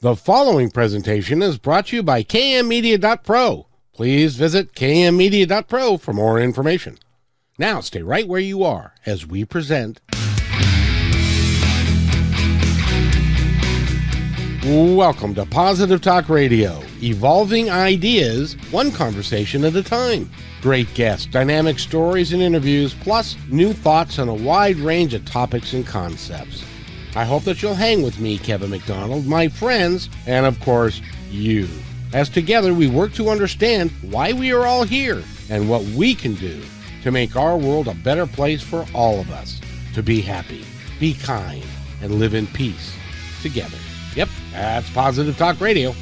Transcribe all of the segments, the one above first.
The following presentation is brought to you by kmmedia.pro. Please visit kmmedia.pro for more information. Now stay right where you are as we present... Welcome to Positive Talk Radio, evolving ideas, one conversation at a time. Great guests, dynamic stories and interviews, plus new thoughts on a wide range of topics and concepts. I hope that you'll hang with me, Kevin McDonald, my friends, and of course, you. As together we work to understand why we are all here and what we can do to make our world a better place for all of us. To be happy, be kind, and live in peace together. Yep, that's Positive Talk Radio.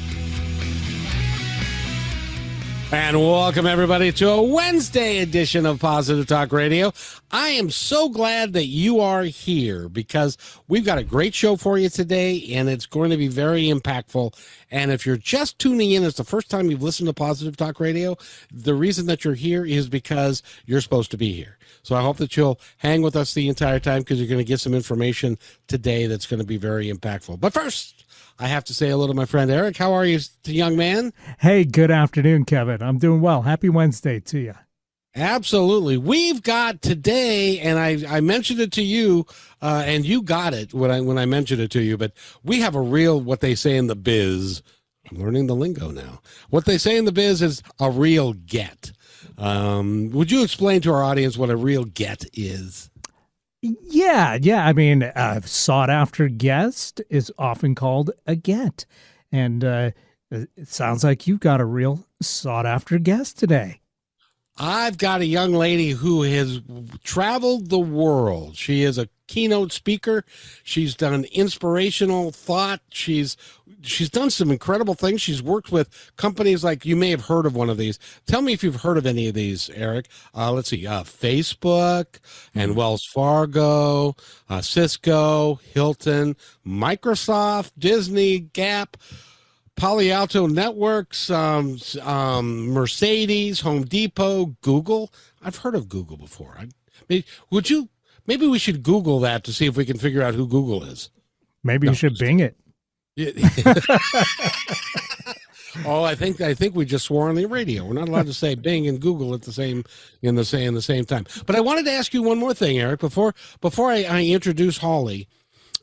And welcome, everybody, to a Wednesday edition of Positive Talk Radio. I am so glad that you are here because we've got a great show for you today, and it's going to be very impactful. And if you're just tuning in, it's the first time you've listened to Positive Talk Radio, the reason that you're here is because you're supposed to be here. So I hope that you'll hang with us the entire time because you're going to get some information today that's going to be very impactful. But first, I have to say hello to my friend Eric. How are you, young man? Hey, good afternoon, Kevin. I'm doing well. Happy Wednesday to you. Absolutely. We've got today, and I mentioned it to you, and you got it when I mentioned it to you, but we have a real, what they say in the biz, I'm learning the lingo now. What they say in the biz is a real get. Would you explain to our audience what a real get is? Yeah. I mean, a sought-after guest is often called a get. And it sounds like you've got a real sought-after guest today. I've got a young lady who has traveled the world. She is a keynote speaker. She's done inspirational thought. She's done some incredible things. She's worked with companies like, you may have heard of one of these. Tell me if you've heard of any of these, Eric. Let's see, Facebook and Wells Fargo, Cisco, Hilton, Microsoft, Disney, Gap, Palo Alto Networks, Mercedes, Home Depot, Google. I've heard of Google before. Maybe we should Google that to see if we can figure out who Google is. Maybe you should Bing it. Oh, I think we just swore on the radio. We're not allowed to say Bing and Google at the same time. But I wanted to ask you one more thing, Eric, before I introduce Holly.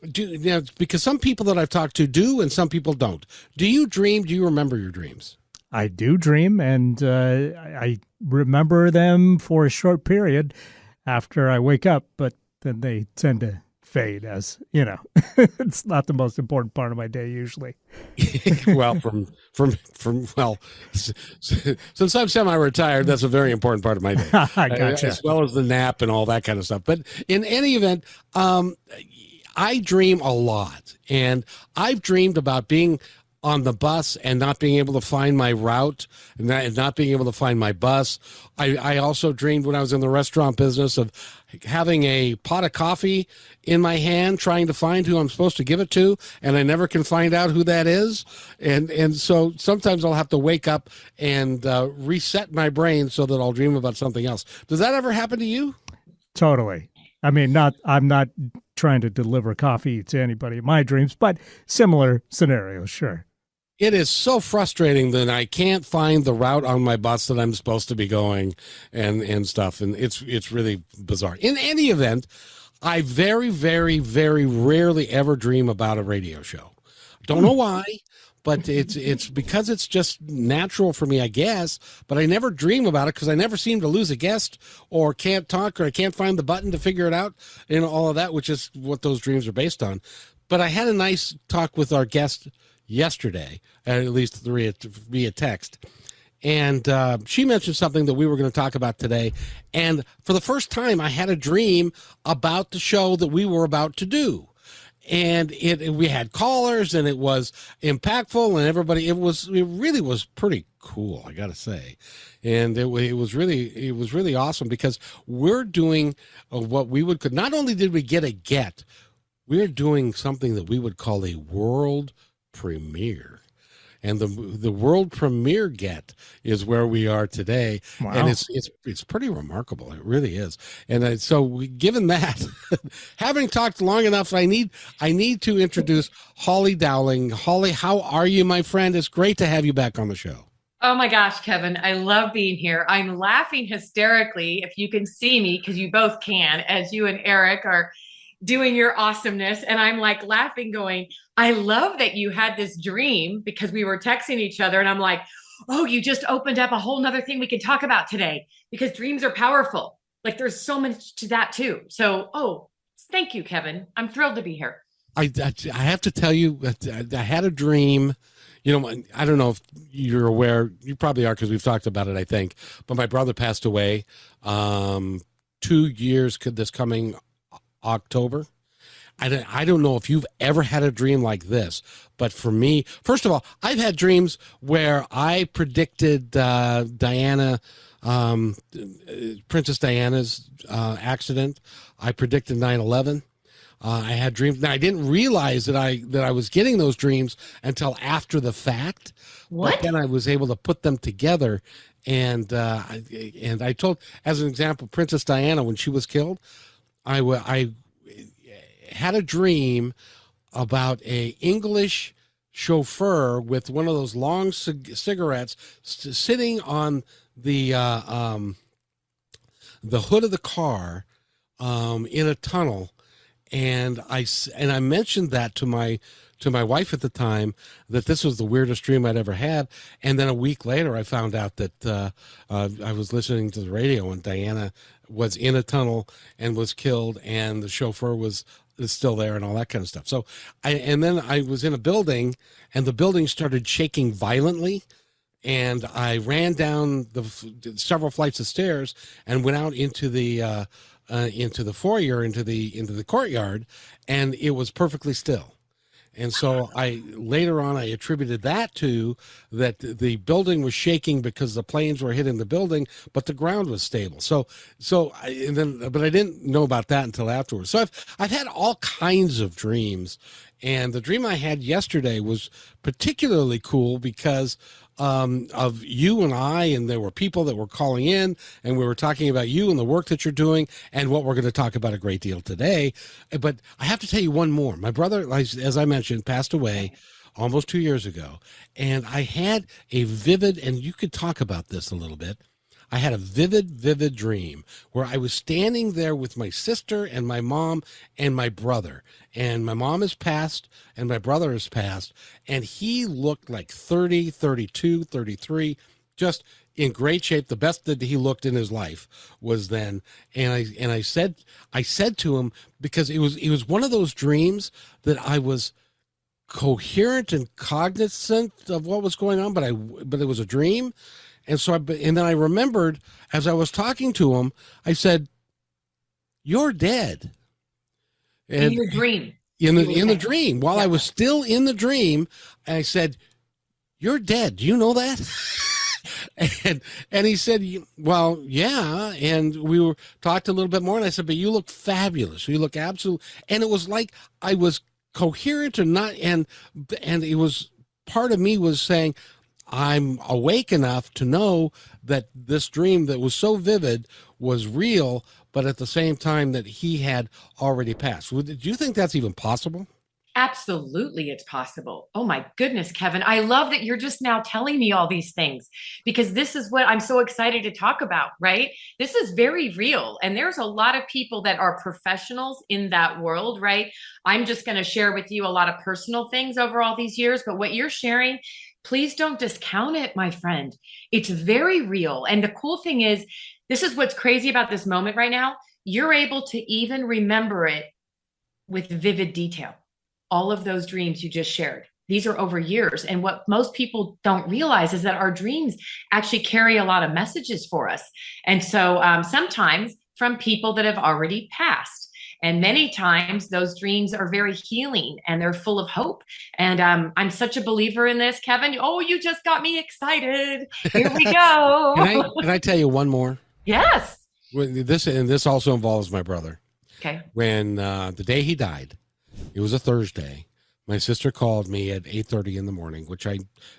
Because some people that I've talked to do and some people don't. Do you dream? Do you remember your dreams? I do dream, and I remember them for a short period after I wake up, but then they tend to fade, as you know. It's not the most important part of my day usually. Well, since I'm semi-retired, that's a very important part of my day. I gotcha. As well as the nap and all that kind of stuff. But in any event, I dream a lot, and I've dreamed about being on the bus and not being able to find my route and not being able to find my bus. I also dreamed when I was in the restaurant business of having a pot of coffee in my hand, trying to find who I'm supposed to give it to, and I never can find out who that is. And so sometimes I'll have to wake up and reset my brain so that I'll dream about something else. Does that ever happen to you? Totally. I mean, I'm not trying to deliver coffee to anybody in my dreams, but similar scenarios, sure. It is so frustrating that I can't find the route on my bus that I'm supposed to be going and stuff, and it's really bizarre. In any event, I very, very, very rarely ever dream about a radio show. Don't know why, but it's because it's just natural for me, I guess, but I never dream about it because I never seem to lose a guest or can't talk or I can't find the button to figure it out and all of that, which is what those dreams are based on. But I had a nice talk with our guest yesterday, at least via text, and she mentioned something that we were going to talk about today, and for the first time I had a dream about the show that we were about to do. And we had callers, and it was impactful, and everybody. It really was pretty cool, I got to say, and it was really awesome because we're doing what we would. Not only did we get a get, we're doing something that we would call a world premiere. and the world premiere get is where we are today. Wow. And it's pretty remarkable. It really is. And given that, having talked long enough, I need to introduce Holly Dowling. Holly, how are you, my friend? It's great to have you back on the show. Oh my gosh, Kevin, I love being here. I'm laughing hysterically, if you can see me, because you both can, as you and Eric are doing your awesomeness. And I'm like laughing, going, I love that you had this dream, because we were texting each other. And I'm like, oh, you just opened up a whole nother thing we can talk about today, because dreams are powerful. Like there's so much to that too. So, thank you, Kevin. I'm thrilled to be here. I have to tell you, I had a dream. You know, I don't know if you're aware. You probably are, because we've talked about it, I think. But my brother passed away 2 years this coming October. I don't know if you've ever had a dream like this, but for me, first of all, I've had dreams where I predicted Diana, Princess Diana's accident. I predicted 9/11. I had dreams. Now I didn't realize that I was getting those dreams until after the fact. What? But then I was able to put them together, and I told, as an example, Princess Diana, when she was killed, I had a dream about a English chauffeur with one of those long cigarettes sitting on the hood of the car in a tunnel. And I mentioned that to my wife at the time, that this was the weirdest dream I'd ever had. And then a week later, I found out that I was listening to the radio, and Diana was in a tunnel and was killed, and the chauffeur is still there, and all that kind of stuff. So then I was in a building, and the building started shaking violently. And I ran down several flights of stairs and went out into the foyer, into the courtyard, and it was perfectly still. And so later on I attributed that to that the building was shaking because the planes were hitting the building, but the ground was stable. But I didn't know about that until afterwards. So I've had all kinds of dreams, and the dream I had yesterday was particularly cool because of you and I, and there were people that were calling in, and we were talking about you and the work that you're doing and what we're going to talk about a great deal today. But I have to tell you one more. My brother, as I mentioned, passed away almost 2 years ago, and I had a vivid, and you could talk about this a little bit. I had a vivid dream where I was standing there with my sister and my mom and my brother. And my mom has passed and my brother has passed. And he looked like 30, 32, 33, just in great shape. The best that he looked in his life was then. And I said to him, because it was one of those dreams that I was coherent and cognizant of what was going on, but it was a dream. And so and then I remembered, as I was talking to him, I said, "You're dead." And in your dream. In the dream, while I was still in the dream, I said, "You're dead. Do you know that?" and he said, "Well, yeah." And we talked a little bit more, and I said, "But you look fabulous. You look absolute." And it was like I was coherent and not, and it was, part of me was saying, I'm awake enough to know that this dream that was so vivid was real, but at the same time that he had already passed. Do you think that's even possible? Absolutely, it's possible. Oh my goodness, Kevin. I love that you're just now telling me all these things, because this is what I'm so excited to talk about, right? This is very real. And there's a lot of people that are professionals in that world, right? I'm just going to share with you a lot of personal things over all these years, but what you're sharing, please don't discount it, my friend. It's very real. And the cool thing is, this is what's crazy about this moment right now. You're able to even remember it with vivid detail. All of those dreams you just shared. These are over years. And what most people don't realize is that our dreams actually carry a lot of messages for us. And so sometimes from people that have already passed. And many times those dreams are very healing and they're full of hope. And I'm such a believer in this, Kevin. Oh, you just got me excited. Here we go. Can I tell you one more? Yes. This also involves my brother. Okay. When the day he died, it was a Thursday. My sister called me at 8:30 in the morning, which I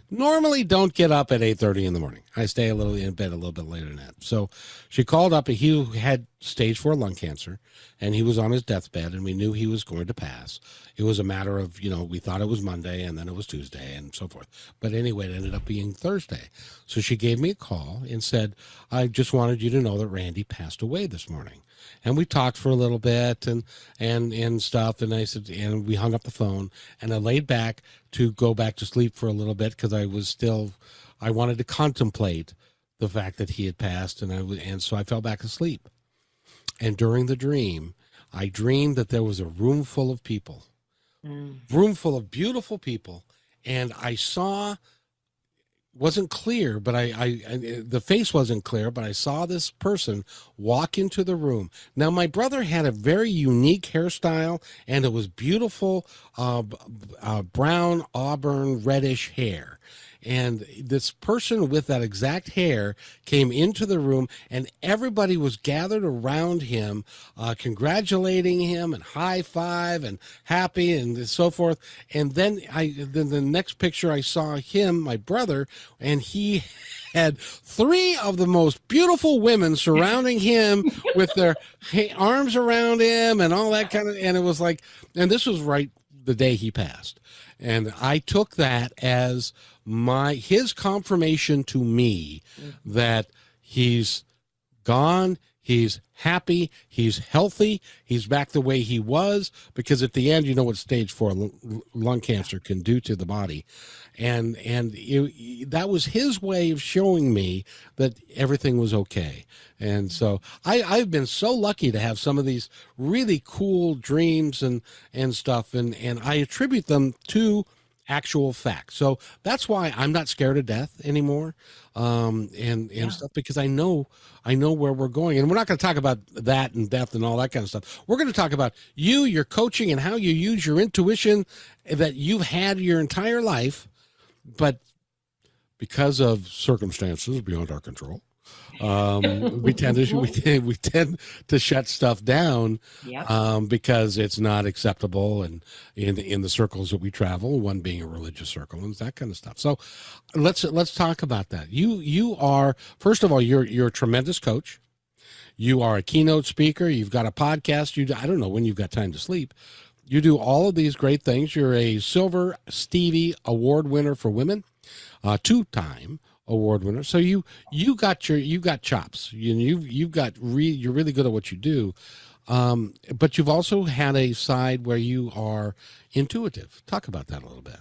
normally don't get up at 8:30 in the morning. I stay a little in bed a little bit later than that. So she called up, and he had stage 4 lung cancer, and he was on his deathbed, and we knew he was going to pass. It was a matter of, we thought it was Monday, and then it was Tuesday, and so forth. But anyway, it ended up being Thursday. So she gave me a call and said, I just wanted you to know that Randy passed away this morning. And we talked for a little bit and stuff. And I said, and we hung up the phone, and I laid back to go back to sleep for a little bit because I wanted to contemplate the fact that he had passed. And so I fell back asleep. And during the dream, I dreamed that there was a room full of people, room full of beautiful people. And I saw, wasn't clear, but the face wasn't clear, but I saw this person walk into the room. Now, my brother had a very unique hairstyle, and it was beautiful, brown, auburn, reddish hair. And this person with that exact hair came into the room, and everybody was gathered around him, congratulating him and high five and happy and so forth. And then the next picture I saw him, my brother, and he had 3 of the most beautiful women surrounding him with their arms around him and all that kind of, and it was like, and this was right the day he passed. And I took that as his confirmation to me that he's gone, he's happy, he's healthy, he's back the way he was, because at the end, you know what stage 4 lung cancer can do to the body. And that was his way of showing me that everything was okay. And so I've been so lucky to have some of these really cool dreams and stuff, and I attribute them to actual facts. So that's why I'm not scared of death anymore, and stuff, because I know where we're going. And we're not going to talk about that and death and all that kind of stuff. We're going to talk about your coaching, and how you use your intuition that you've had your entire life, but because of circumstances beyond our control, we tend to shut stuff down, because it's not acceptable, and in the circles that we travel, one being a religious circle and that kind of stuff. So let's talk about that. You are, first of all, you're a tremendous coach. You are a keynote speaker. You've got a podcast. I don't know when you've got time to sleep. You do all of these great things. You're a Silver Stevie Award winner for women, 2-time award winner. So you got chops. You're really good at what you do. But you've also had a side where you are intuitive. Talk about that a little bit.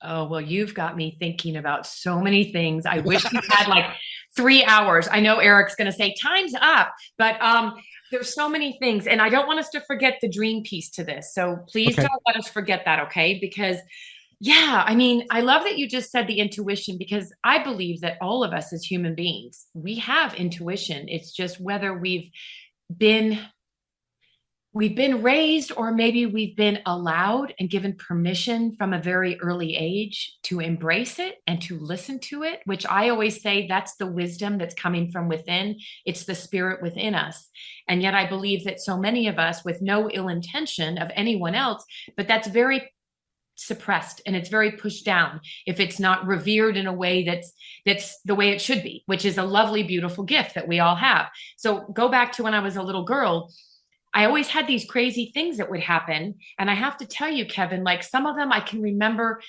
Oh, well, you've got me thinking about so many things. I wish we had like 3 hours. I know Eric's going to say time's up, but there's so many things, and I don't want us to forget the dream piece to this. So please don't let us forget that. Okay. Because I mean, I love that you just said the intuition, because I believe that all of us as human beings, we have intuition. It's just whether we've been raised, or maybe we've been allowed and given permission from a very early age to embrace it and to listen to it, which I always say that's the wisdom that's coming from within. It's the spirit within us. And yet I believe that so many of us, with no ill intention of anyone else, but that's very suppressed, and it's very pushed down if it's not revered in a way that's the way it should be, which is a lovely, beautiful gift that we all have. So go back to when I was a little girl. I always had these crazy things that would happen. And I have to tell you, Kevin, like some of them I can remember.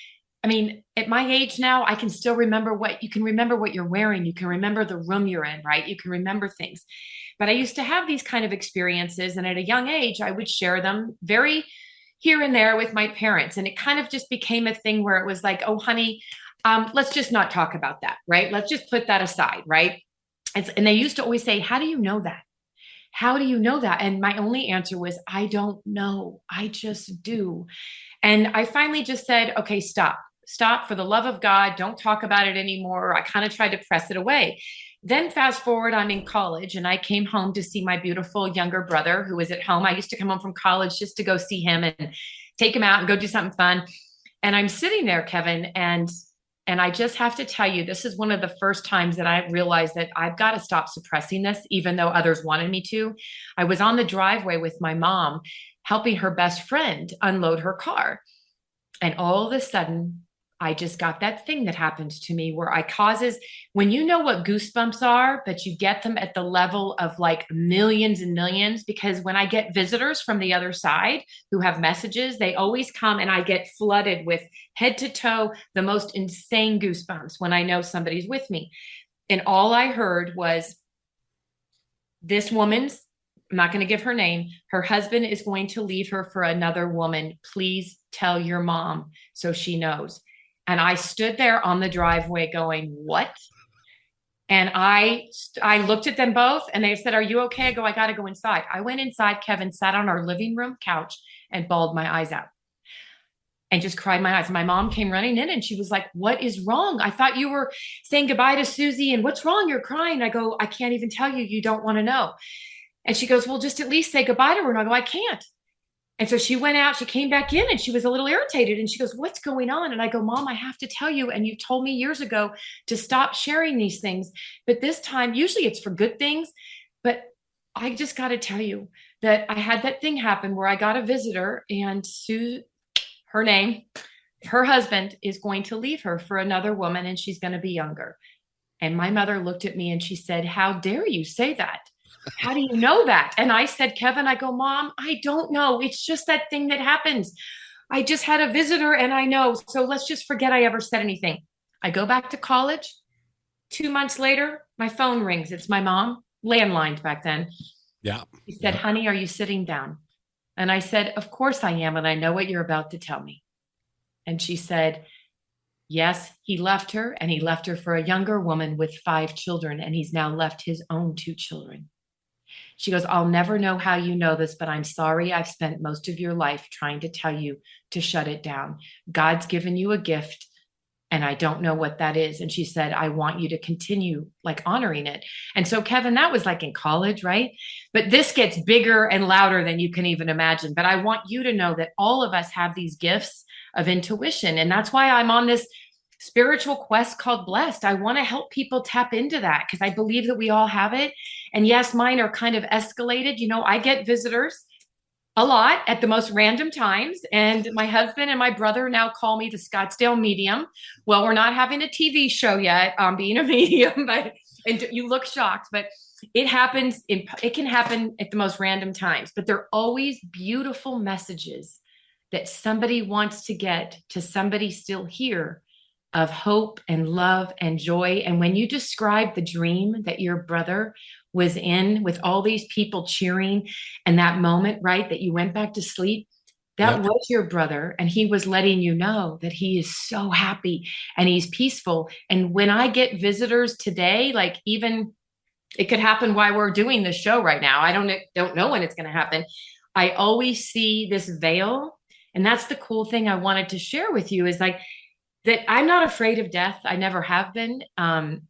I mean, at my age now, I can still remember you can remember what you're wearing. You can remember the room you're in, right? You can remember things. But I used to have these kind of experiences. And at a young age, I would share them very here and there with my parents. And it kind of just became a thing where it was like, oh, honey, let's just not talk about that, right? Let's just put that aside, right? And they used to always say, how do you know that? How do you know that? And my only answer was, I don't know. I just do. And I finally just said, okay, stop for the love of God. Don't talk about it anymore. I kind of tried to press it away. Then fast forward, I'm in college, and I came home to see my beautiful younger brother who was at home. I used to come home from college just to go see him and take him out and go do something fun. And I'm sitting there, Kevin, and I just have to tell you, this is one of the first times that I realized that I've got to stop suppressing this, even though others wanted me to. I was on the driveway with my mom, helping her best friend unload her car. And all of a sudden, I just got that thing that happens to me where I causes, when you know what goosebumps are, but you get them at the level of like millions and millions, because when I get visitors from the other side who have messages, they always come and I get flooded with head to toe, the most insane goosebumps when I know somebody's with me. And all I heard was this woman's, I'm not going to give her name. Her husband is going to leave her for another woman. Please tell your mom so she knows. And I stood there on the driveway going, what? And I looked at them both and they said, are you okay? I go, I got to go inside. I went inside. Kevin sat on our living room couch and bawled my eyes out and just cried my eyes. My mom came running in and she was like, what is wrong? I thought you were saying goodbye to Susie and what's wrong? You're crying. I go, I can't even tell you. You don't want to know. And she goes, well, just at least say goodbye to her. And I go, I can't. And so she went out, she came back in and she was a little irritated. And she goes, what's going on? And I go, Mom, I have to tell you. And you told me years ago to stop sharing these things. But this time, usually it's for good things. But I just got to tell you that I had that thing happen where I got a visitor and Sue, her name, her husband is going to leave her for another woman and she's going to be younger. And my mother looked at me and she said, how dare you say that? How do you know that? And I said, Kevin, I go, Mom, I don't know. It's just that thing that happens. I just had a visitor and I know. So let's just forget I ever said anything. I go back to college. 2 months later, my phone rings. It's my mom, landline back then. Yeah. She said, honey, are you sitting down? And I said, of course I am. And I know what you're about to tell me. And she said, yes, he left her and he left her for a younger woman with 5 children. And he's now left his own 2 children. She goes, I'll never know how you know this, but I'm sorry I've spent most of your life trying to tell you to shut it down. God's given you a gift, and I don't know what that is. And she said, I want you to continue like honoring it. And so, Kevin, that was like in college, right? But this gets bigger and louder than you can even imagine. But I want you to know that all of us have these gifts of intuition. And that's why I'm on this spiritual quest called Blessed. I want to help people tap into that because I believe that we all have it. And yes, mine are kind of escalated. You know, I get visitors a lot at the most random times. And my husband and my brother now call me the Scottsdale medium. Well, we're not having a TV show yet on being a medium, but and you look shocked, but it happens. It can happen at the most random times, but they're always beautiful messages that somebody wants to get to somebody still here of hope and love and joy. And when you describe the dream that your brother was in with all these people cheering and that moment, right, that you went back to sleep, that was your brother. And he was letting you know that he is so happy and he's peaceful. And when I get visitors today, like even it could happen while we're doing the show right now. I don't know when it's going to happen. I always see this veil. And that's the cool thing I wanted to share with you is like, that I'm not afraid of death. I never have been. And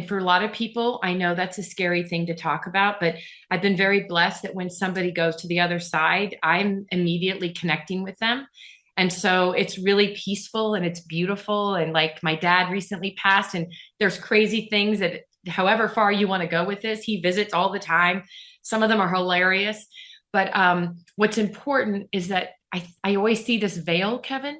for a lot of people, I know that's a scary thing to talk about, but I've been very blessed that when somebody goes to the other side, I'm immediately connecting with them. And so it's really peaceful and it's beautiful. And like my dad recently passed and there's crazy things that however far you want to go with this, he visits all the time. Some of them are hilarious. But what's important is that I always see this veil, Kevin.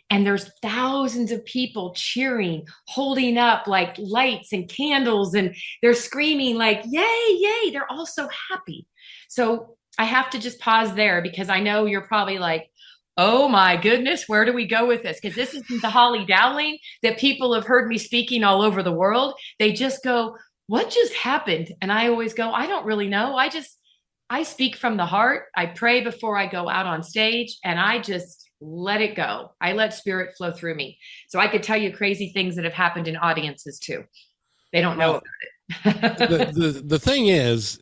And there's thousands of people cheering, holding up like lights and candles, and they're screaming like, yay, yay. They're all so happy. So I have to just pause there because I know you're probably like, oh my goodness, where do we go with this? Because this isn't the Holly Dowling that people have heard me speaking all over the world. They just go, what just happened? And I always go, I don't really know. I speak from the heart. I pray before I go out on stage and I just let it go. I let spirit flow through me. So I could tell you crazy things that have happened in audiences too. They don't know about it. the thing is,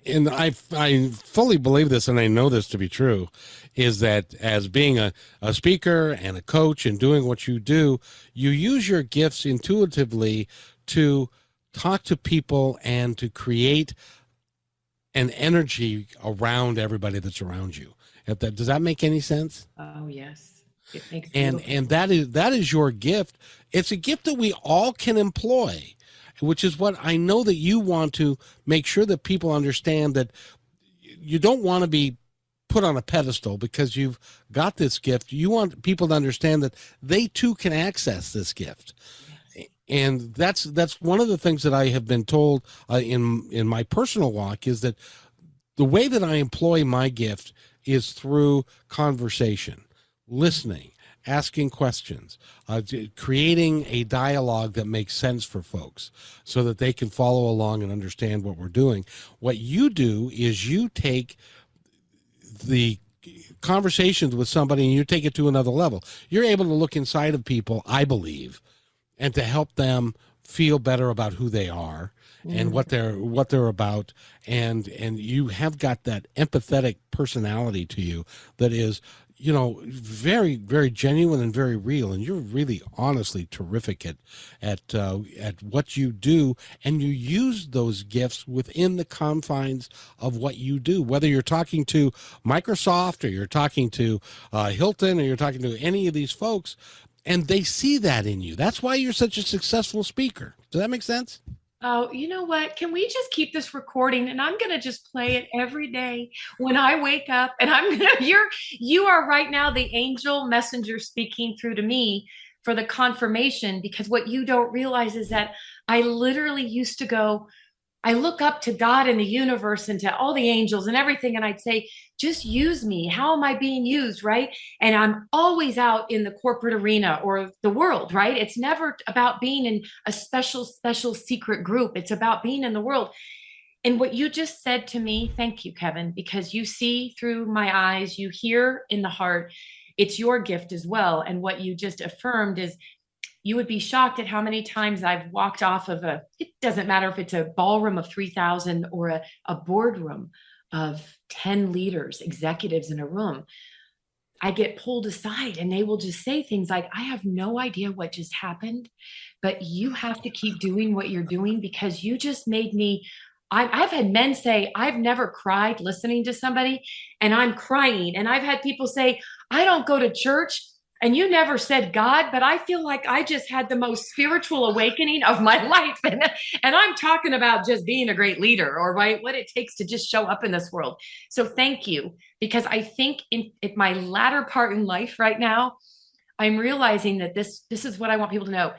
and I fully believe this and I know this to be true, is that as being a speaker and a coach and doing what you do, you use your gifts intuitively to talk to people and to create an energy around everybody that's around you. Does that make any sense? Oh, yes. It makes and that is your gift. It's a gift that we all can employ, which is what I know that you want to make sure that people understand, that you don't want to be put on a pedestal because you've got this gift. You want people to understand that they too can access this gift. And that's one of the things that I have been told in my personal walk, is that the way that I employ my gift is through conversation, listening, asking questions, creating a dialogue that makes sense for folks so that they can follow along and understand what we're doing. What you do is you take the conversations with somebody and you take it to another level. You're able to look inside of people, I believe, and to help them feel better about who they are and what they're about, and you have got that empathetic personality to you that is, you know, very, very genuine and very real, and you're really honestly terrific at what you do, and you use those gifts within the confines of what you do, whether you're talking to Microsoft or you're talking to Hilton or you're talking to any of these folks, and they see that in you. That's why you're such a successful speaker. Does that make sense? Oh, you know what? Can we just keep this recording, and I'm going to just play it every day when I wake up, and you are right now the angel messenger speaking through to me for the confirmation, because what you don't realize is that I literally used to go, I look up to God and the universe and to all the angels and everything. And I'd say, just use me. How am I being used? Right. And I'm always out in the corporate arena or the world, right? It's never about being in a special secret group. It's about being in the world. And what you just said to me, thank you, Kevin, because you see through my eyes, you hear in the heart, it's your gift as well. And what you just affirmed is, you would be shocked at how many times I've walked off of it doesn't matter if it's a ballroom of 3,000 or a boardroom of 10 leaders, executives in a room. I get pulled aside and they will just say things like, I have no idea what just happened, but you have to keep doing what you're doing because you just made me. I've had men say, I've never cried listening to somebody, and I'm crying. And I've had people say, I don't go to church, and you never said God, but I feel like I just had the most spiritual awakening of my life. And I'm talking about just being a great leader, or right, what it takes to just show up in this world. So thank you, because I think in my latter part in life right now, I'm realizing that this is what I want people to know.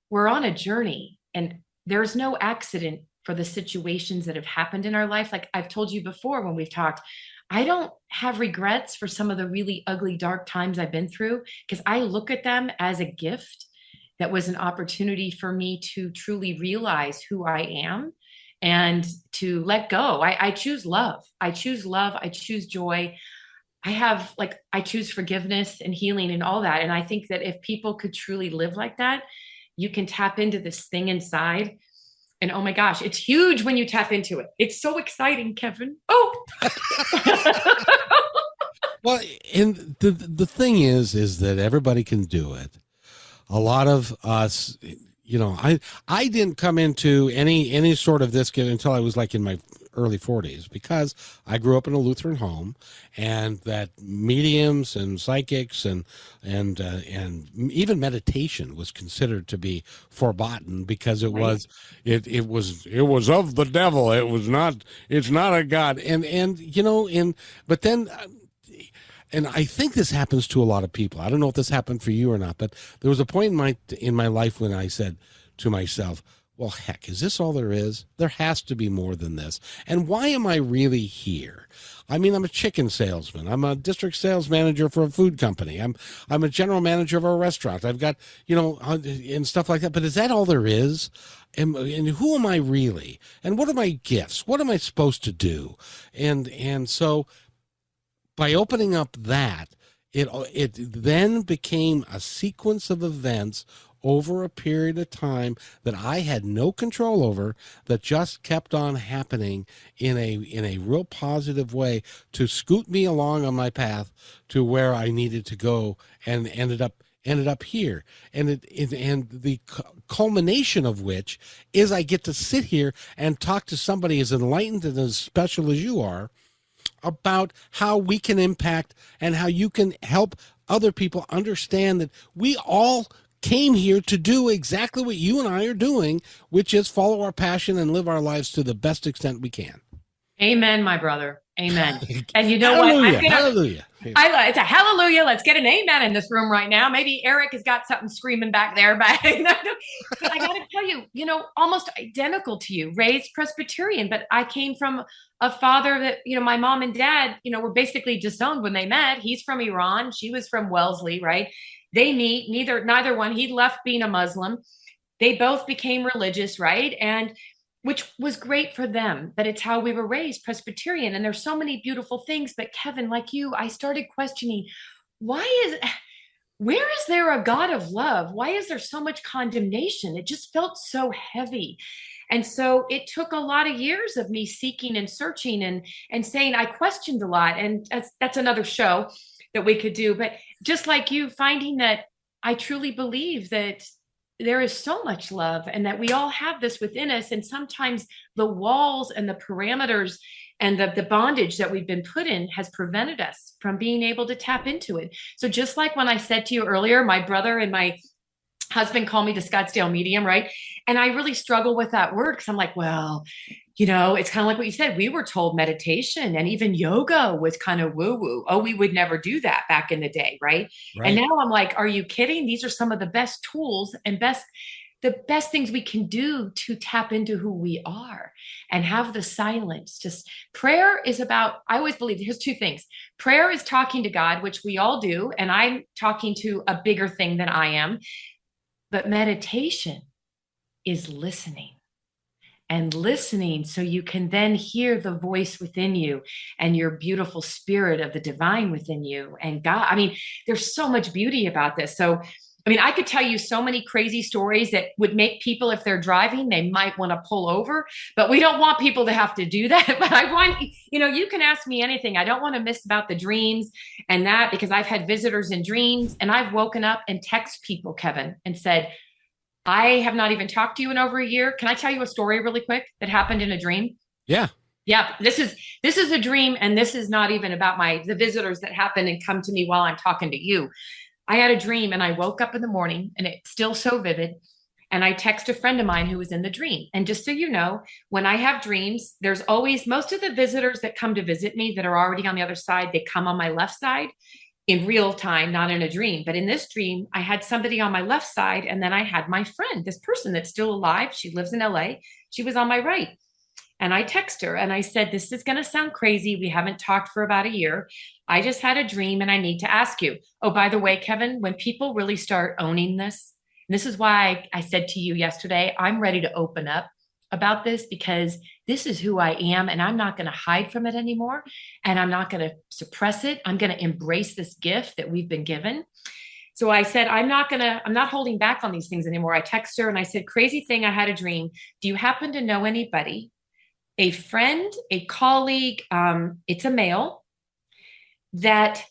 We're on a journey, and there's no accident for the situations that have happened in our life. Like I've told you before when we've talked, I don't have regrets for some of the really ugly, dark times I've been through, because I look at them as a gift that was an opportunity for me to truly realize who I am and to let go. I choose love. I choose love. I choose joy. I choose forgiveness and healing and all that. And I think that if people could truly live like that, you can tap into this thing inside. And oh my gosh, it's huge when you tap into it. It's so exciting, Kevin. Oh. Well, and the thing is that everybody can do it. A lot of us, you know, I didn't come into any sort of this until I was like in my early 40s, because I grew up in a Lutheran home, and that mediums and psychics and even meditation was considered to be forbidden, because it was of the devil. It's not a God. And you know, but then and I think this happens to a lot of people. I don't know if this happened for you or not, but there was a point in my life when I said to myself, well, heck, is this all there is? There has to be more than this. And why am I really here? I mean, I'm a chicken salesman. I'm a district sales manager for a food company. I'm a general manager of a restaurant. I've got, you know, and stuff like that. But is that all there is? And who am I really? And what are my gifts? What am I supposed to do? And so by opening up that, it then became a sequence of events over a period of time that I had no control over, that just kept on happening in a real positive way to scoot me along on my path to where I needed to go, and ended up here. And and the culmination of which is I get to sit here and talk to somebody as enlightened and as special as you are about how we can impact and how you can help other people understand that we all came here to do exactly what you and I are doing, which is follow our passion and live our lives to the best extent we can. Amen, my brother. Amen. And you know what? Hallelujah. It's a hallelujah. Let's get an amen in this room right now. Maybe Eric has got something screaming back there. But I got to tell you, almost identical to you, raised Presbyterian. But I came from a father that, my mom and dad, were basically disowned when they met. He's from Iran. She was from Wellesley, right? They meet, neither one. He left being a Muslim. They both became religious, right? And which was great for them, but it's how we were raised, Presbyterian. And there's so many beautiful things. But Kevin, like you, I started questioning, where is there a God of love? Why is there so much condemnation? It just felt so heavy. And so it took a lot of years of me seeking and searching and saying, I questioned a lot. And that's another show that we could do. But just like you, finding that I truly believe that there is so much love and that we all have this within us. And sometimes the walls and the parameters and the bondage that we've been put in has prevented us from being able to tap into it. So just like when I said to you earlier, my brother and my husband call me the Scottsdale medium, right? And I really struggle with that word because I'm like, well, it's kind of like what you said. We were told meditation and even yoga was kind of woo-woo. Oh, we would never do that back in the day, right? And now I'm like, are you kidding? These are some of the best tools and the best things we can do to tap into who we are and have the silence. Just prayer is about, I always believe here's two things. Prayer is talking to God, which we all do. And I'm talking to a bigger thing than I am. But meditation is listening. And listening so you can then hear the voice within you and your beautiful spirit of the divine within you and God. There's so much beauty about this. So, I could tell you so many crazy stories that would make people, if they're driving, they might want to pull over, but we don't want people to have to do that. But I want, you can ask me anything. I don't want to miss about the dreams and that, because I've had visitors in dreams and I've woken up and text people, Kevin, and said, I have not even talked to you in over a year. Can I tell you a story really quick that happened in a dream? Yeah. Yeah. This is a dream. And this is not even about the visitors that happen and come to me while I'm talking to you. I had a dream and I woke up in the morning and it's still so vivid. And I text a friend of mine who was in the dream. And just so you know, when I have dreams, there's always most of the visitors that come to visit me that are already on the other side. They come on my left side in real time, not in a dream. But in this dream, I had somebody on my left side. And then I had my friend, this person that's still alive. She lives in LA. She was on my right. And I text her and I said, this is going to sound crazy. We haven't talked for about a year. I just had a dream and I need to ask you. Oh, by the way, Kevin, when people really start owning this, and this is why I said to you yesterday, I'm ready to open up about this because this is who I am and I'm not going to hide from it anymore. And I'm not going to suppress it. I'm going to embrace this gift that we've been given. So I said, I'm not holding back on these things anymore. I text her and I said, crazy thing. I had a dream. Do you happen to know anybody, a friend, a colleague, it's a male that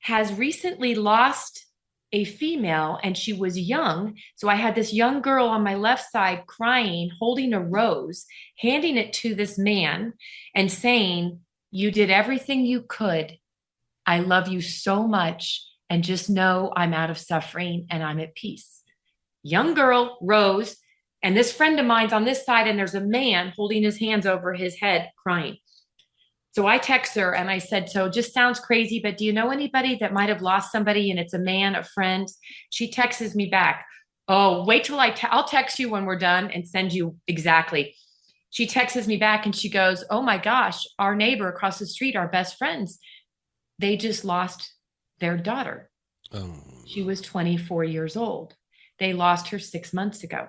has recently lost a female and she was young. So I had this young girl on my left side crying, holding a rose, handing it to this man and saying, you did everything you could. I love you so much. And just know I'm out of suffering and I'm at peace. Young girl, rose, and this friend of mine's on this side and there's a man holding his hands over his head crying. So I text her and I said, so just sounds crazy, but do you know anybody that might have lost somebody and it's a man, a friend? She texts me back. Oh, wait till I'll text you when we're done and send you exactly. She texts me back and she goes, oh my gosh, our neighbor across the street, our best friends, they just lost their daughter. Oh. She was 24 years old. They lost her 6 months ago.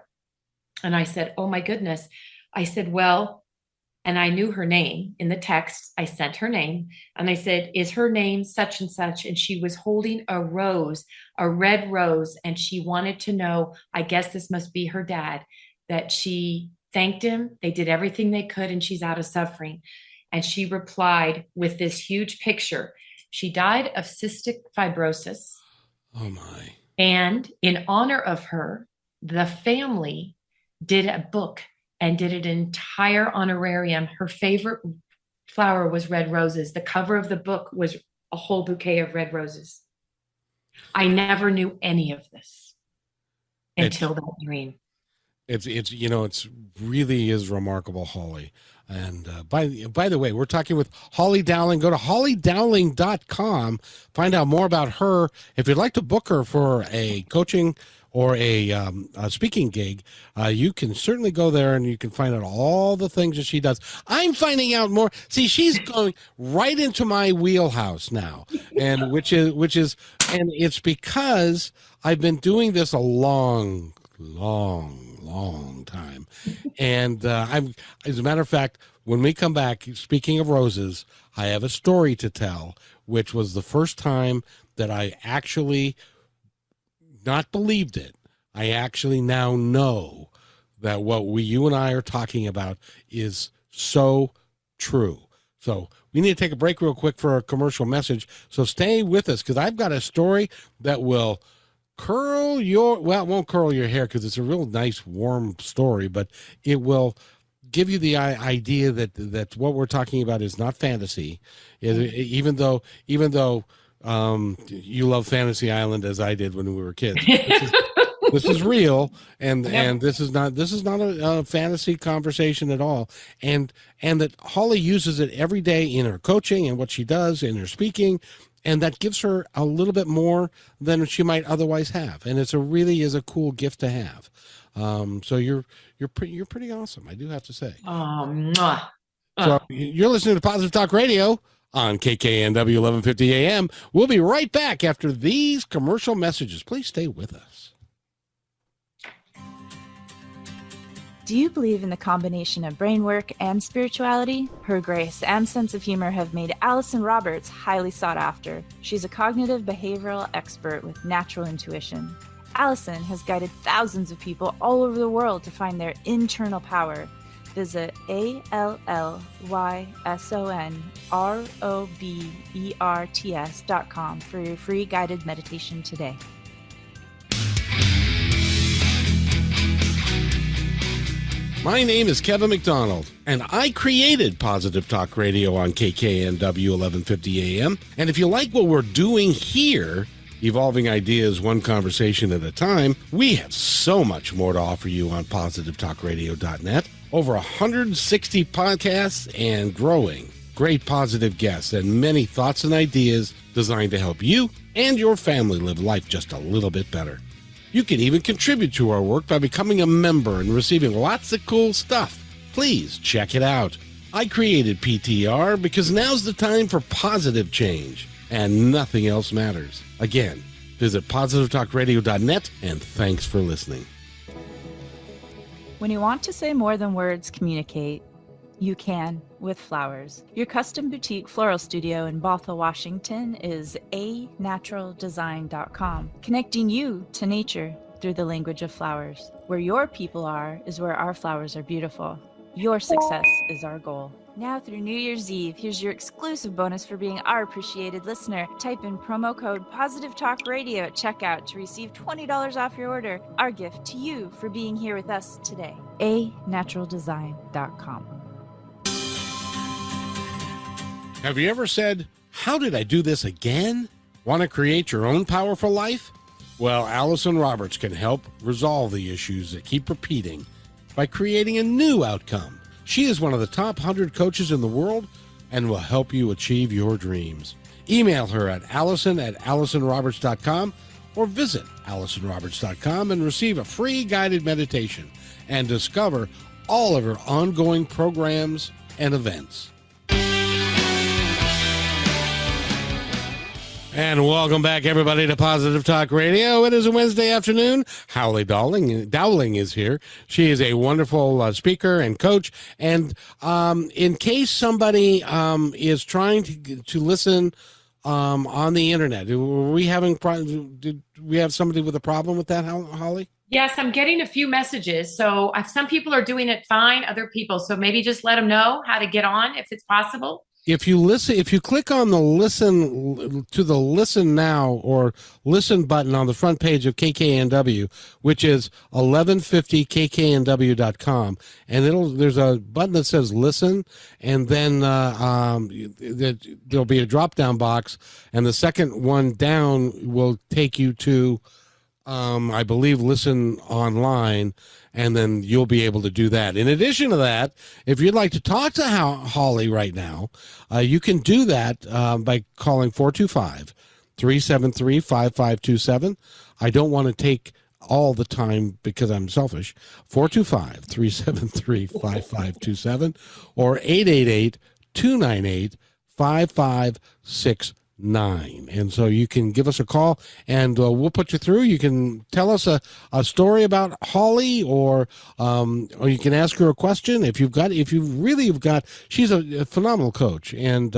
And I said, oh my goodness. I said, well, and I knew her name in the text. I sent her name and I said, is her name such and such? And she was holding a rose, a red rose. And she wanted to know, I guess this must be her dad, that she thanked him. They did everything they could and she's out of suffering. And she replied with this huge picture. She died of cystic fibrosis. Oh my. And in honor of her, the family did a book and did an entire honorarium. Her favorite flower was red roses. The cover of the book was a whole bouquet of red roses. I never knew any of this until that dream. It's really is remarkable, Holly. And by the way, we're talking with Holly Dowling. Go to hollydowling.com. Find out more about her. If you'd like to book her for a coaching or a speaking gig, you can certainly go there and you can find out all the things that she does. I'm finding out more. See, she's going right into my wheelhouse now, and which is, and it's because I've been doing this a long time. And as a matter of fact, when we come back, speaking of roses, I have a story to tell, which was the first time that I actually not believed it. I actually now know that what you and I are talking about is so true. So we need to take a break real quick for a commercial message. So stay with us, because I've got a story that will it won't curl your hair because it's a real nice, warm story, but it will give you the idea that what we're talking about is not fantasy. Even though you love Fantasy Island as I did when we were kids. This is real, and this is not a fantasy conversation at all. And that Holly uses it every day in her coaching and what she does in her speaking. And that gives her a little bit more than she might otherwise have, and really is a cool gift to have. So you're pretty awesome, I do have to say. So you're listening to Positive Talk Radio on KKNW 1150 AM. We'll be right back after these commercial messages. Please stay with us. Do you believe in the combination of brain work and spirituality? Her grace and sense of humor have made Allison Roberts highly sought after. She's a cognitive behavioral expert with natural intuition. Allison has guided thousands of people all over the world to find their internal power. Visit ALLYSONROBERTS.com for your free guided meditation today. My name is Kevin McDonald, and I created Positive Talk Radio on KKNW 1150 AM. And if you like what we're doing here, evolving ideas one conversation at a time, we have so much more to offer you on positivetalkradio.net. Over 160 podcasts and growing. Great positive guests and many thoughts and ideas designed to help you and your family live life just a little bit better. You can even contribute to our work by becoming a member and receiving lots of cool stuff. Please check it out. I created PTR because now's the time for positive change, and nothing else matters. Again, visit positivetalkradio.net, and thanks for listening. When you want to say more than words communicate, you can with flowers. Your custom boutique floral studio in Bothell, Washington is anaturaldesign.com, connecting you to nature through the language of flowers. Where your people are is where our flowers are beautiful. Your success is our goal. Now through New Year's Eve, here's your exclusive bonus for being our appreciated listener. Type in promo code Positive Talk Radio at checkout to receive $20 off your order. Our gift to you for being here with us today. anaturaldesign.com. Have you ever said, "How did I do this again?" Want to create your own powerful life? Well, Allison Roberts can help resolve the issues that keep repeating by creating a new outcome. She is one of the top 100 coaches in the world and will help you achieve your dreams. Email her at allison@allisonroberts.com or visit allisonroberts.com and receive a free guided meditation and discover all of her ongoing programs and events. And welcome back, everybody, to Positive Talk Radio. It is a Wednesday afternoon. Holly Dowling is here. She is a wonderful speaker and coach. And in case somebody is trying to listen on the internet, did we have somebody with a problem with that, Holly? Yes, I'm getting a few messages. So some people are doing it fine, other people. So maybe just let them know how to get on if it's possible. If you click on the listen now or listen button on the front page of KKNW, which is 1150kknw.com, and there's a button that says listen, and then there'll be a drop down box, and the second one down will take you to I believe, listen online, and then you'll be able to do that. In addition to that, if you'd like to talk to Holly right now, you can do that by calling 425-373-5527. I don't want to take all the time because I'm selfish. 425-373-5527 or 888-298-5569. And so you can give us a call and we'll put you through. You can tell us a story about Holly, or you can ask her a question. If you really have got, she's a phenomenal coach. And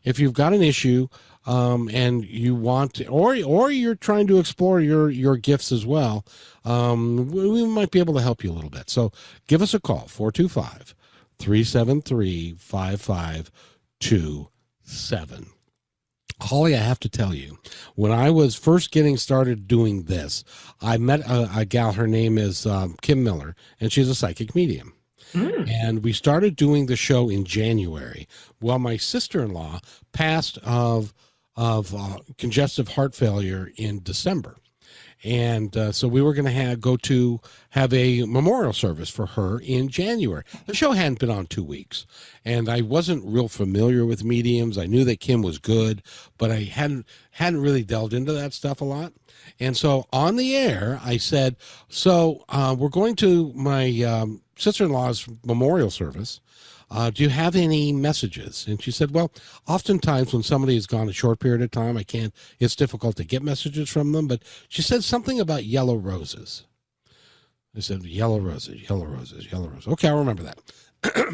if you've got an issue and you want to, or you're trying to explore your gifts as well, we might be able to help you a little bit. So give us a call, 425-373-5527. Holly, I have to tell you, when I was first getting started doing this, I met a gal. Her name is Kim Miller, and she's a psychic medium. And we started doing the show in January. Well, my sister-in-law passed of congestive heart failure in December. And so we were going to have a memorial service for her in January. The show hadn't been on 2 weeks, and I wasn't real familiar with mediums. I knew that Kim was good, but I hadn't really delved into that stuff a lot. And so on the air, I said, so we're going to my sister-in-law's memorial service. Do you have any messages? And she said, well, oftentimes when somebody has gone a short period of time, it's difficult to get messages from them. But she said something about yellow roses. I said, yellow roses, yellow roses, yellow roses. Okay, I'll remember that.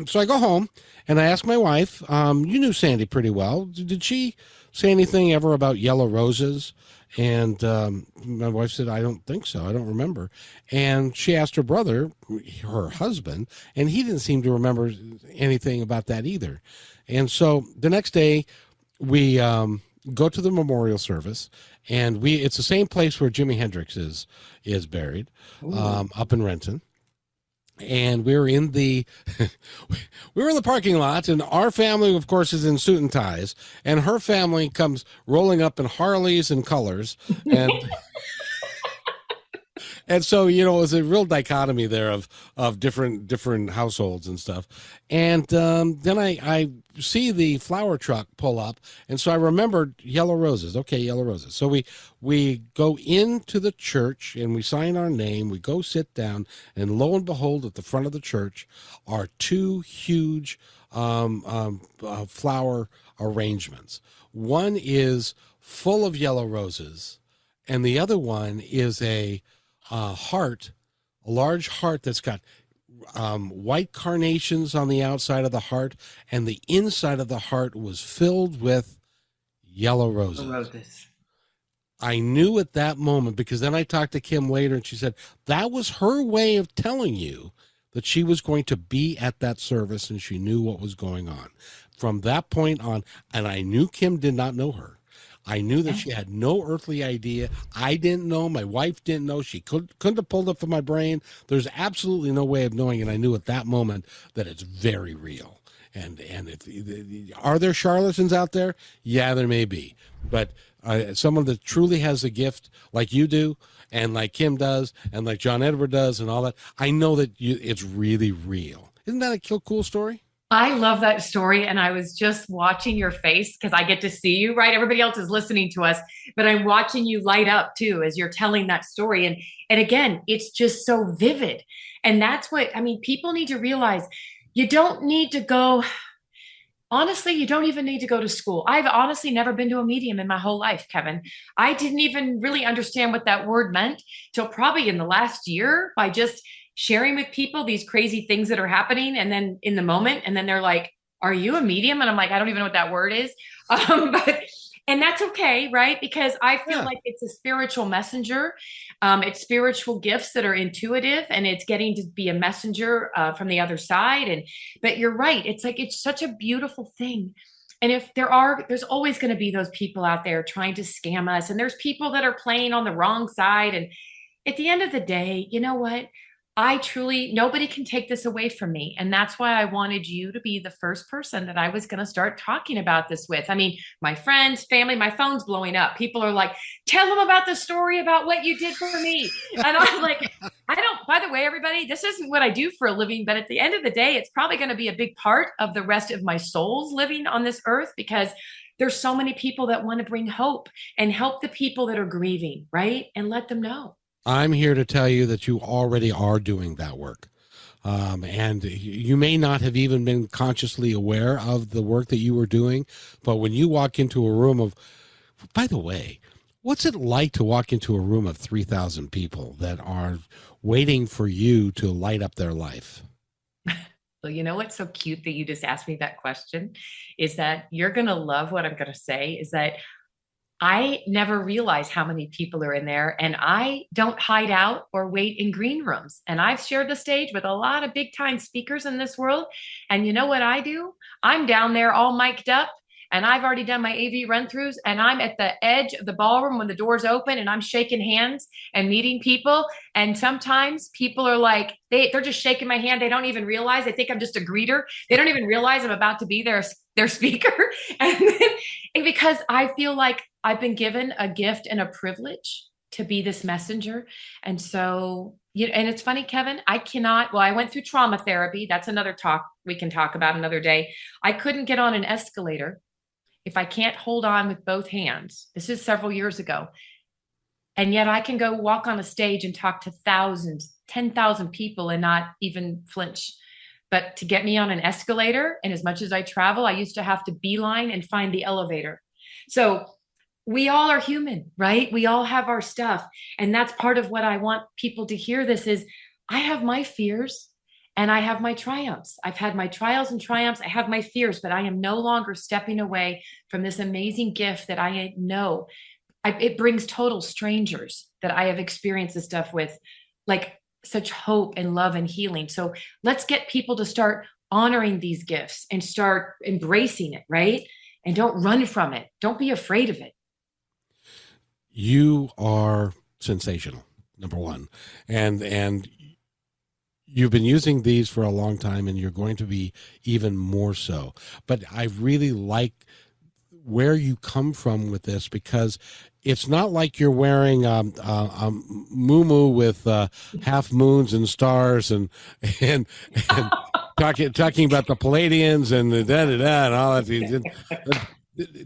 So I go home and I ask my wife, you knew Sandy pretty well. Did she say anything ever about yellow roses? And my wife said, I don't think so. I don't remember. And she asked her brother, her husband, and he didn't seem to remember anything about that either. And so the next day we go to the memorial service, and it's the same place where Jimi Hendrix is buried, up in Renton. And we were in the parking lot, and our family, of course, is in suit and ties, and her family comes rolling up in Harleys and colors, and and so it was a real dichotomy there of different households and stuff. And then I see the flower truck pull up, and so I remembered yellow roses. Okay, yellow roses. So we go into the church and we sign our name. We go sit down, and lo and behold, at the front of the church are two huge flower arrangements. One is full of yellow roses, and the other one is a heart, a large heart that's got white carnations on the outside of the heart, and the inside of the heart was filled with yellow roses. I knew at that moment, because then I talked to Kim later, and she said that was her way of telling you that she was going to be at that service, and she knew what was going on. From that point on, and I knew Kim did not know her. I knew that she had no earthly idea. I didn't know. My wife didn't know. She couldn't have pulled it from my brain. There's absolutely no way of knowing. And I knew at that moment that it's very real. And are there charlatans out there? Yeah, there may be. But someone that truly has a gift like you do, and like Kim does, and like John Edward does, and all that, I know that it's really real. Isn't that a cool story? I love that story. And I was just watching your face because I get to see you, right? Everybody else is listening to us, but I'm watching you light up too as you're telling that story. And again, it's just so vivid. And that's what, people need to realize. You don't need to go, honestly, you don't even need to go to school. I've honestly never been to a medium in my whole life, Kevin. I didn't even really understand what that word meant till probably in the last year, by just sharing with people these crazy things that are happening. And then in the moment, and then they're like, are you a medium? And I'm like, I don't even know what that word is. And that's okay, right? Because I feel like it's a spiritual messenger. It's spiritual gifts that are intuitive, and it's getting to be a messenger from the other side. But you're right. It's like, it's such a beautiful thing. And if there's always going to be those people out there trying to scam us. And there's people that are playing on the wrong side. And at the end of the day, you know what? I truly, nobody can take this away from me. And that's why I wanted you to be the first person that I was going to start talking about this with. I mean, my friends, family, my phone's blowing up. People are like, tell them about the story about what you did for me. And I'm like, I don't, by the way, everybody, this isn't what I do for a living, but at the end of the day, it's probably going to be a big part of the rest of my soul's living on this earth, because there's so many people that want to bring hope and help the people that are grieving, right? And let them know. I'm here to tell you that you already are doing that work. And you may not have even been consciously aware of the work that you were doing, but when you walk into a room of, by the way, what's it like to walk into a room of 3,000 people that are waiting for you to light up their life? So you know what's so cute that you just asked me that question is that you're going to love what I'm going to say, is that I never realize how many people are in there, and I don't hide out or wait in green rooms. And I've shared the stage with a lot of big time speakers in this world. And you know what I do? I'm down there all mic'd up, and I've already done my AV run throughs, and I'm at the edge of the ballroom when the doors open, and I'm shaking hands and meeting people. And sometimes people are like, they're just shaking my hand. They don't even realize. They think I'm just a greeter. They don't even realize I'm about to be their speaker. And because I feel like I've been given a gift and a privilege to be this messenger. And so, and it's funny, Kevin, I went through trauma therapy. That's another talk we can talk about another day. I couldn't get on an escalator if I can't hold on with both hands. This is several years ago. And yet I can go walk on a stage and talk to thousands, 10,000 people and not even flinch. But to get me on an escalator, and as much as I travel, I used to have to beeline and find the elevator. So we all are human, right? We all have our stuff. And that's part of what I want people to hear this is I have my fears and I have my triumphs. I've had my trials and triumphs. I have my fears, but I am no longer stepping away from this amazing gift that I know. It brings total strangers that I have experienced this stuff with, like such hope and love and healing. So let's get people to start honoring these gifts and start embracing it, right? And don't run from it. Don't be afraid of it. You are sensational, number one. And you've been using these for a long time, and you're going to be even more so. But I really like where you come from with this, because it's not like you're wearing a muumuu with half moons and stars and talking about the Palladians and the da-da-da and all that.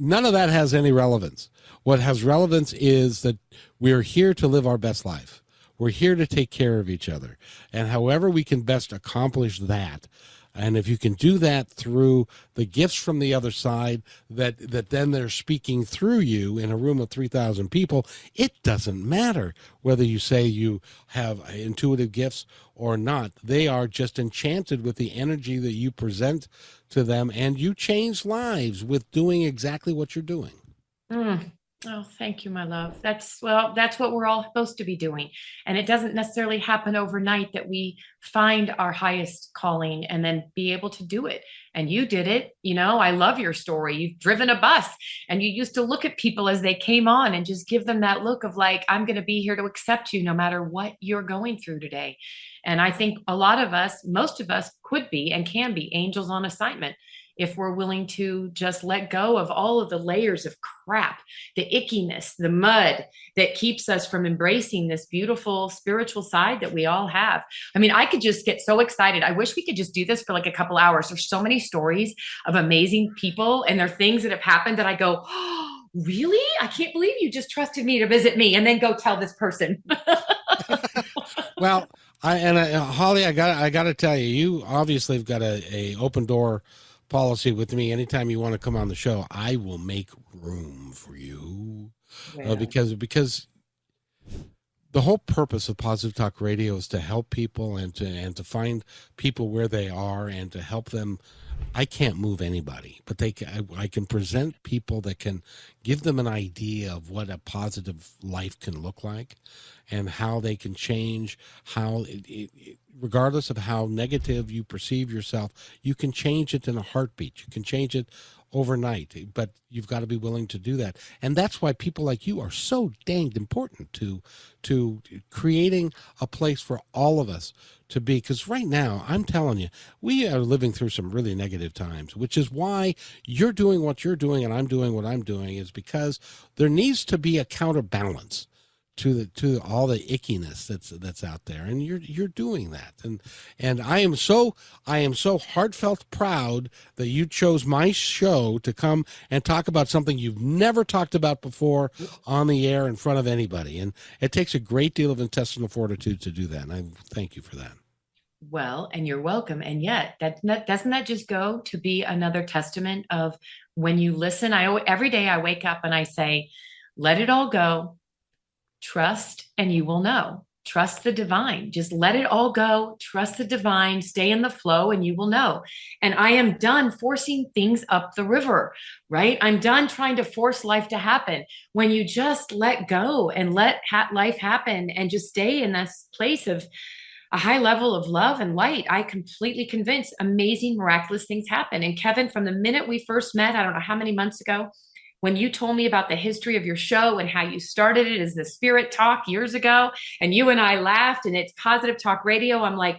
None of that has any relevance. What has relevance is that we're here to live our best life. We're here to take care of each other. And however we can best accomplish that, and if you can do that through the gifts from the other side that then they're speaking through you in a room of 3,000 people, it doesn't matter whether you say you have intuitive gifts or not. They are just enchanted with the energy that you present to them, and you change lives with doing exactly what you're doing. Oh, thank you, my love. That's what we're all supposed to be doing. And it doesn't necessarily happen overnight that we find our highest calling and then be able to do it. And you did it. I love your story. You've driven a bus and you used to look at people as they came on and just give them that look of like, I'm going to be here to accept you no matter what you're going through today. And I think a lot of us, most of us could be and can be angels on assignment if we're willing to just let go of all of the layers of crap, the ickiness, the mud that keeps us from embracing this beautiful spiritual side that we all have. I mean, I could just get so excited. I wish we could just do this for like a couple hours. There's so many stories of amazing people, and there are things that have happened that I go, oh, really? I can't believe you just trusted me to visit me and then go tell this person. Well, Holly, I got to tell you, you obviously have got a open door policy with me. Anytime you want to come on the show, I will make room for you. Yeah. Because the whole purpose of Positive Talk Radio is to help people and to find people where they are and to help them. I can't move anybody, but I can present people that can give them an idea of what a positive life can look like and how they can change, how regardless of how negative you perceive yourself, you can change it in a heartbeat. You can change it overnight, but you've got to be willing to do that. And that's why people like you are so danged important to creating a place for all of us to be. Because right now, I'm telling you, we are living through some really negative times, which is why you're doing what you're doing and I'm doing what I'm doing, is because there needs to be a counterbalance to all the ickiness that's out there, and you're doing that, and I am so heartfelt proud that you chose my show to come and talk about something you've never talked about before on the air in front of anybody, and it takes a great deal of intestinal fortitude to do that, and I thank you for that. Well, and you're welcome. And yet, doesn't that just go to be another testament of when you listen? Every day I wake up and I say, let it all go. Trust and you will know. Trust the divine. Just let it all go. Trust the divine. Stay in the flow and you will know. And I am done forcing things up the river, right? I'm done trying to force life to happen. When you just let go and let life happen and just stay in this place of a high level of love and light, I completely convinced amazing, miraculous things happen. And Kevin, from the minute we first met, I don't know how many months ago, when you told me about the history of your show and how you started it as the Spirit Talk years ago, and you and I laughed and it's Positive Talk Radio, I'm like,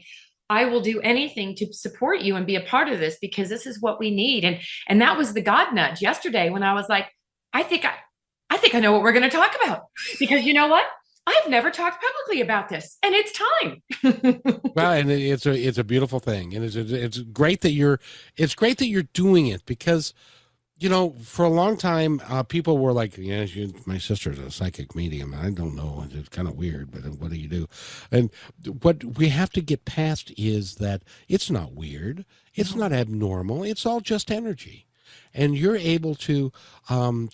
I will do anything to support you and be a part of this because this is what we need. And that was the God nudge yesterday when I was like, I think I know what we're going to talk about, because you know what? I've never talked publicly about this, and it's time. Well, and it's a beautiful thing, and it's great that you're doing it, because you know, for a long time, people were like, yeah, my sister's a psychic medium. I don't know. It's kind of weird, but what do you do? And what we have to get past is that it's not weird. It's not abnormal. It's all just energy. And you're able to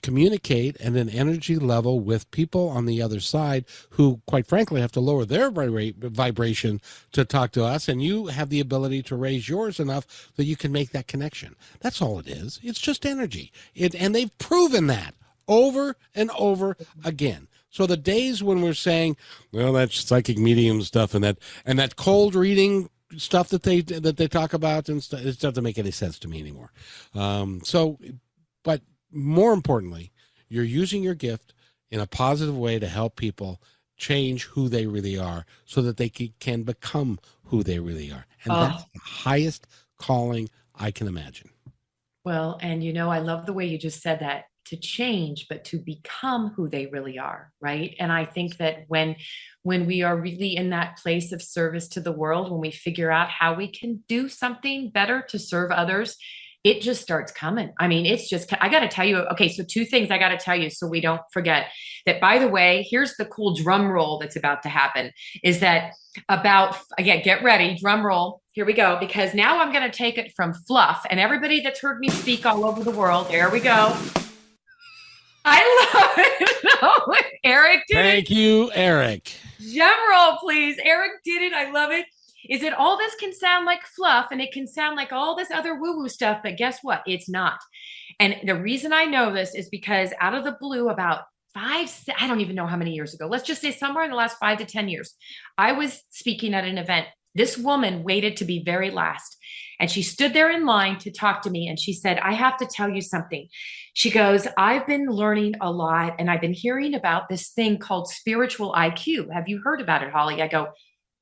communicate at an energy level with people on the other side who, quite frankly, have to lower their vibration to talk to us. And you have the ability to raise yours enough that you can make that connection. That's all it is. It's just energy. And they've proven that over and over again. So the days when we're saying, well, that's psychic medium stuff and that cold reading stuff that they talk about and stuff, it doesn't make any sense to me anymore. But more importantly, you're using your gift in a positive way to help people change who they really are so that they can become who they really are. And that's the highest calling I can imagine. Well, and you know, I love the way you just said that, to change, but to become who they really are, right? And I think that when we are really in that place of service to the world, when we figure out how we can do something better to serve others, it just starts coming. I mean, it's just, I got to tell you, okay, so two things I got to tell you so we don't forget that, by the way, here's the cool drum roll that's about to happen, is that again, get ready, drum roll. Here we go, because now I'm going to take it from fluff, and everybody that's heard me speak all over the world, there we go. I love it. Eric did it. Thank you, Eric. Drum roll, please. Eric did it. I love it. Is that all this can sound like fluff and it can sound like all this other woo-woo stuff, but guess what? It's not. And the reason I know this is because out of the blue, about I don't even know how many years ago, let's just say somewhere in the last 5 to 10 years, I was speaking at an event. This woman waited to be very last. And she stood there in line to talk to me. And she said, I have to tell you something. She goes, I've been learning a lot. And I've been hearing about this thing called spiritual IQ. Have you heard about it, Holly? I go,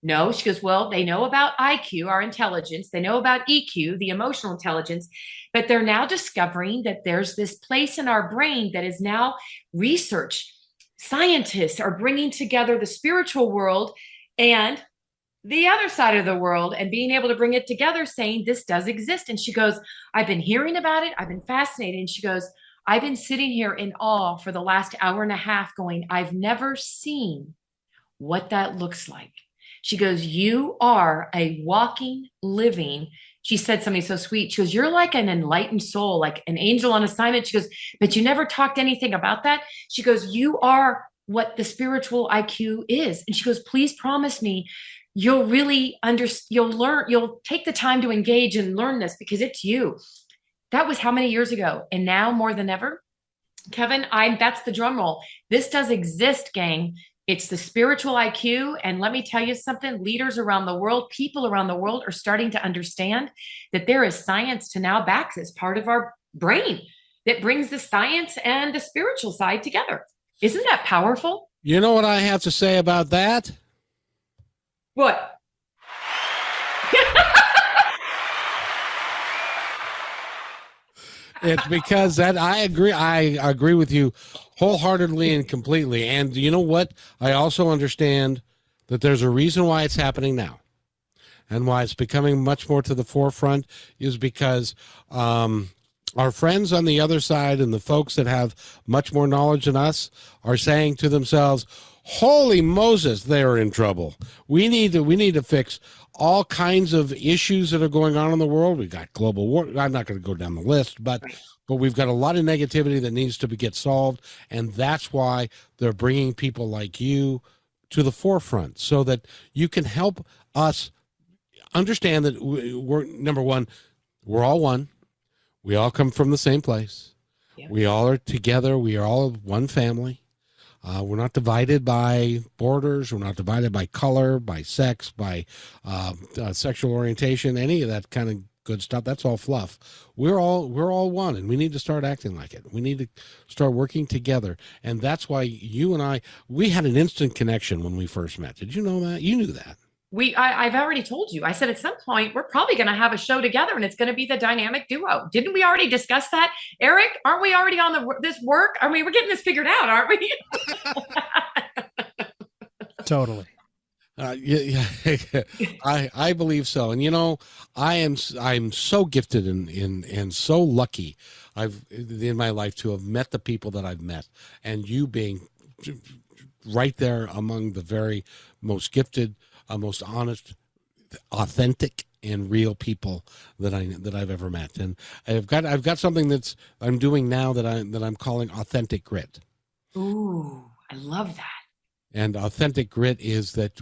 no. She goes, well, they know about IQ, our intelligence. They know about EQ, the emotional intelligence. But they're now discovering that there's this place in our brain that is now research. Scientists are bringing together the spiritual world and the other side of the world and being able to bring it together, saying this does exist. And she goes, I've been hearing about it. I've been fascinated. And she goes, I've been sitting here in awe for the last hour and a half going, I've never seen what that looks like. She goes, you are a walking, living. She said something so sweet. She goes, you're like an enlightened soul, like an angel on assignment. She goes, but you never talked anything about that. She goes, you are what the spiritual IQ is. And she goes, please promise me you'll really you'll learn, you'll take the time to engage and learn this because it's you. That was how many years ago? And now more than ever, Kevin, that's the drum roll. This does exist, gang. It's the spiritual IQ. And let me tell you something, leaders around the world, people around the world are starting to understand that there is science to now back this part of our brain that brings the science and the spiritual side together. Isn't that powerful? You know what I have to say about that? What? It's because that I agree with you wholeheartedly and completely. And you know what? I also understand that there's a reason why it's happening now, and why it's becoming much more to the forefront is because our friends on the other side and the folks that have much more knowledge than us are saying to themselves, holy Moses, they're in trouble. We need to fix all kinds of issues that are going on in the world. We've got global war. I'm not going to go down the list, but we've got a lot of negativity that needs to get solved. And that's why they're bringing people like you to the forefront so that you can help us understand that we're, number one, we're all one. We all come from the same place. Yeah. We all are together. We are all one family. We're not divided by borders. We're not divided by color, by sex, by sexual orientation, any of that kind of good stuff. That's all fluff. We're all one, and we need to start acting like it. We need to start working together, and that's why you and we had an instant connection when we first met. Did you know that? You knew that. I've already told you. I said at some point we're probably going to have a show together, and it's going to be the dynamic duo. Didn't we already discuss that, Eric? Aren't we already on this work? I mean, we're getting this figured out, aren't we? Totally. Yeah, I believe so. And you know, I'm so gifted and so lucky in my life to have met the people that I've met, and you being right there among the very most gifted, most honest, authentic, and real people that I've ever met. And I've got something I'm doing now that I'm calling authentic grit. Ooh, I love that. And authentic grit is that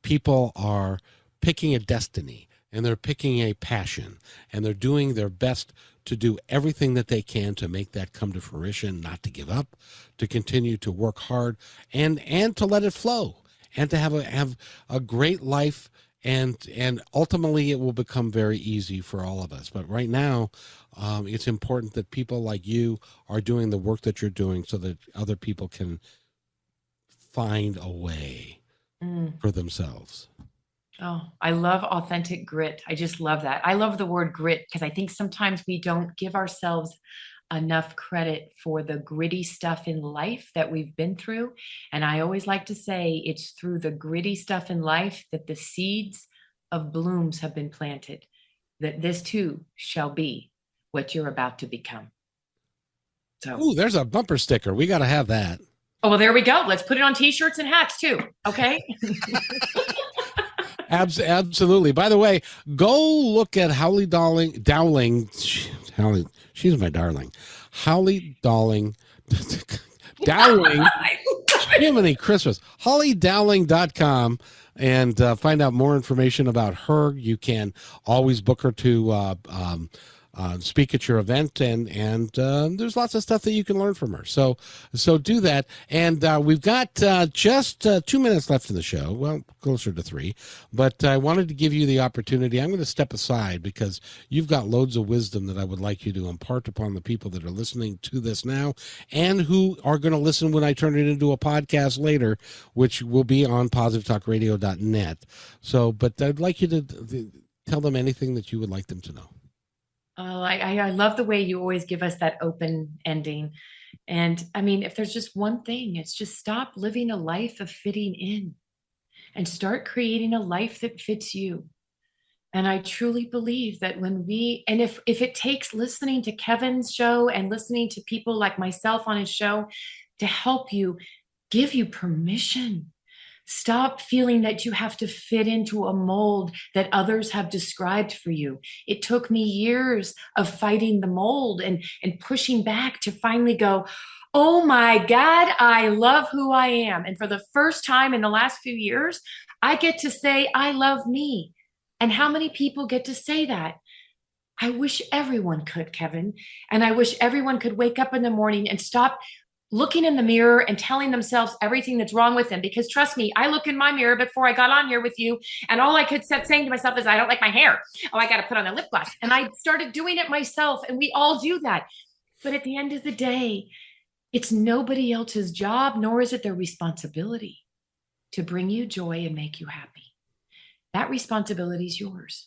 people are picking a destiny, and they're picking a passion, and they're doing their best to do everything that they can to make that come to fruition, not to give up, to continue to work hard, and to let it flow, and to have a great life, and ultimately it will become very easy for all of us. But right now, it's important that people like you are doing the work that you're doing so that other people can find a way for themselves. Oh, I love authentic grit. I just love that. I love the word grit because I think sometimes we don't give ourselves enough credit for the gritty stuff in life that we've been through. And I always like to say it's through the gritty stuff in life that the seeds of blooms have been planted, that this too shall be what you're about to become. So, ooh, there's a bumper sticker. We got to have that. Oh, well, there we go. Let's put it on T-shirts and hats too. Okay. Absolutely. By the way, go look at Holly Dowling. Holly, she's my darling. Holly Dowling. Dowling. Jiminy Christmas. HollyDowling.com and find out more information about her. You can always book her to speak at your event, and there's lots of stuff that you can learn from her. So do that. And we've got just 2 minutes left in the show. Well, closer to 3. But I wanted to give you the opportunity. I'm going to step aside because you've got loads of wisdom that I would like you to impart upon the people that are listening to this now and who are going to listen when I turn it into a podcast later, which will be on positivetalkradio.net. So, but I'd like you to tell them anything that you would like them to know. Oh, I love the way you always give us that open ending. And I mean, if there's just one thing, it's just stop living a life of fitting in and start creating a life that fits you. And I truly believe that if it takes listening to Kevin's show and listening to people like myself on his show to help you, give you permission. Stop feeling that you have to fit into a mold that others have described for you. It took me years of fighting the mold and pushing back to finally go, oh my God, I love who I am. And for the first time in the last few years, I get to say, I love me. And how many people get to say that? I wish everyone could, Kevin. And I wish everyone could wake up in the morning and stop looking in the mirror and telling themselves everything that's wrong with them. Because trust me, I look in my mirror before I got on here with you, and all I could keep saying to myself is, I don't like my hair. Oh, I got to put on a lip gloss. And I started doing it myself, and we all do that. But at the end of the day, it's nobody else's job, nor is it their responsibility to bring you joy and make you happy. That responsibility is yours.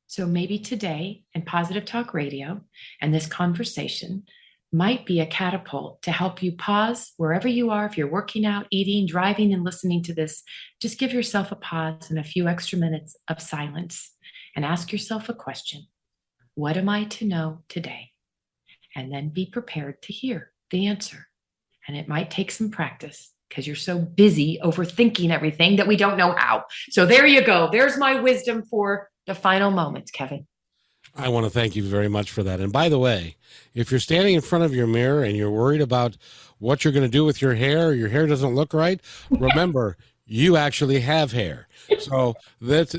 So maybe today in Positive Talk Radio and this conversation might be a catapult to help you pause wherever you are. If you're working out, eating, driving, and listening to this, just give yourself a pause and a few extra minutes of silence and ask yourself a question. What am I to know today? And then be prepared to hear the answer. And it might take some practice because you're so busy overthinking everything that we don't know how. So there you go. There's my wisdom for the final moments, Kevin. I want to thank you very much for that. And by the way, if you're standing in front of your mirror and you're worried about what you're going to do with your hair doesn't look right, remember, you actually have hair. So that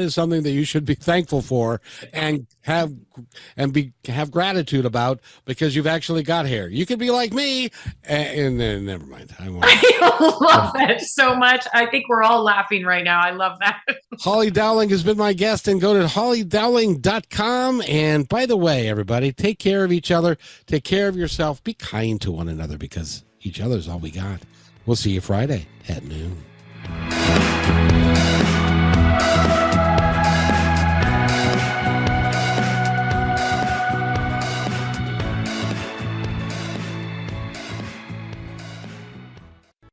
is something that you should be thankful for and have gratitude about, because you've actually got hair. You could be like me, and never mind. I love that so much. I think we're all laughing right now. I love that. Holly Dowling has been my guest, and go to hollydowling.com. And by the way, everybody, take care of each other. Take care of yourself. Be kind to one another, because each other's all we got. We'll see you Friday at noon.